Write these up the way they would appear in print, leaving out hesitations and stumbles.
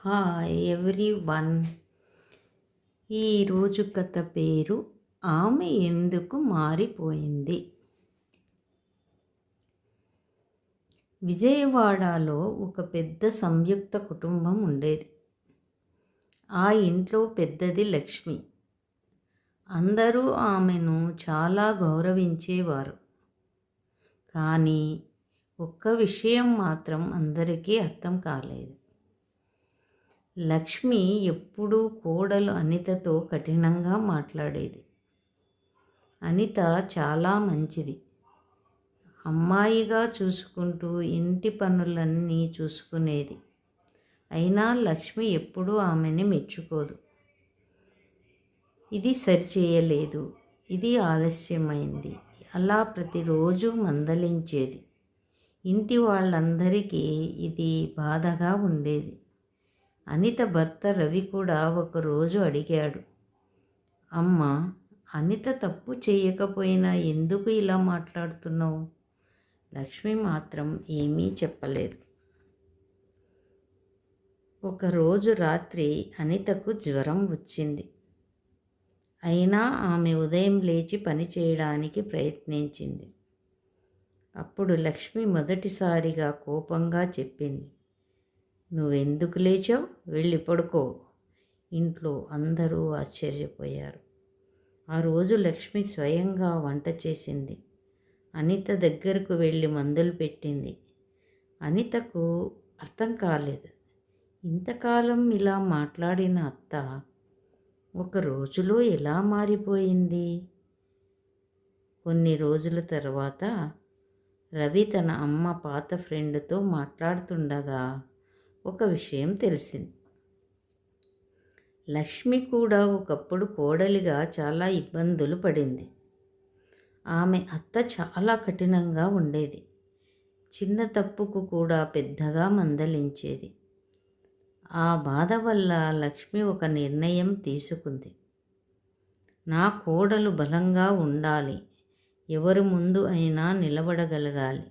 Hi everyone. ఈరోజు కథ పేరు ఆమె ఎందుకు మారిపోయింది. విజయవాడలో ఒక పెద్ద సంయుక్త కుటుంబం ఉండేది. ఆ ఇంట్లో పెద్దది లక్ష్మి. అందరూ ఆమెను చాలా గౌరవించేవారు. కానీ ఒక్క విషయం మాత్రం అందరికీ అర్థం కాలేదు. లక్ష్మి ఎప్పుడూ కోడలు అనితతో కఠినంగా మాట్లాడేది. అనిత చాలా మంచిది. అమ్మాయిగా చూసుకుంటూ ఇంటి పనులన్నీ చూసుకునేది. అయినా లక్ష్మి ఎప్పుడూ ఆమెని మెచ్చుకోదు. ఇది సరిచేయలేదు, ఇది ఆలస్యమైంది, అలా ప్రతిరోజు మందలించేది. ఇంటి వాళ్ళందరికీ ఇది బాధగా ఉండేది. అనిత భర్త రవి కూడా ఒకరోజు అడిగాడు, అమ్మ, అనిత తప్పు చేయకపోయినా ఎందుకు ఇలా మాట్లాడుతున్నావు? లక్ష్మి మాత్రం ఏమీ చెప్పలేదు. ఒకరోజు రాత్రి అనితకు జ్వరం వచ్చింది. అయినా ఆమె ఉదయం లేచి పని చేయడానికి ప్రయత్నించింది. అప్పుడు లక్ష్మి మొదటిసారిగా కోపంగా చెప్పింది, నువ్వెందుకు లేచావు? వెళ్ళి పడుకో. ఇంట్లో అందరూ ఆశ్చర్యపోయారు. ఆ రోజు లక్ష్మి స్వయంగా వంట చేసింది. అనిత దగ్గరకు వెళ్ళి మందులు పెట్టింది. అనితకు అర్థం కాలేదు. ఇంతకాలం ఇలా మాట్లాడిన అత్త ఒక రోజులో ఎలా మారిపోయింది? కొన్ని రోజుల తర్వాత రవి తన అమ్మ పాత ఫ్రెండ్తో మాట్లాడుతుండగా ఒక విషయం తెలిసింది. లక్ష్మి కూడా ఒకప్పుడు కోడలిగా చాలా ఇబ్బందులు పడింది. ఆమె అత్త చాలా కఠినంగా ఉండేది. చిన్న తప్పుకు కూడా పెద్దగా మందలించేది. ఆ బాధ వల్ల లక్ష్మి ఒక నిర్ణయం తీసుకుంది. నా కోడలు బలంగా ఉండాలి, ఎవరి ముందు అయినా నిలబడగలగాలి.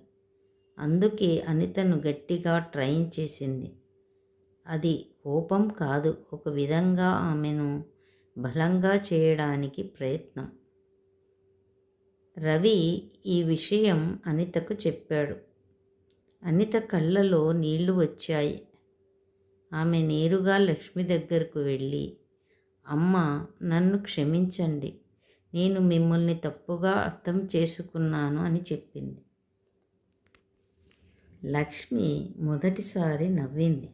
అందుకే అనితను గట్టిగా ట్రైన్ చేసింది. అది కోపం కాదు, ఒక విధంగా ఆమెను బలంగా చేయడానికి ప్రయత్నం. రవి ఈ విషయం అనితకు చెప్పాడు. అనిత కళ్ళలో నీళ్లు వచ్చాయి. ఆమె నేరుగా లక్ష్మి దగ్గరకు వెళ్ళి, అమ్మ, నన్ను క్షమించండి, నేను మిమ్మల్ని తప్పుగా అర్థం చేసుకున్నాను అని చెప్పింది. లక్ష్మి మొదటిసారి నవ్వింది.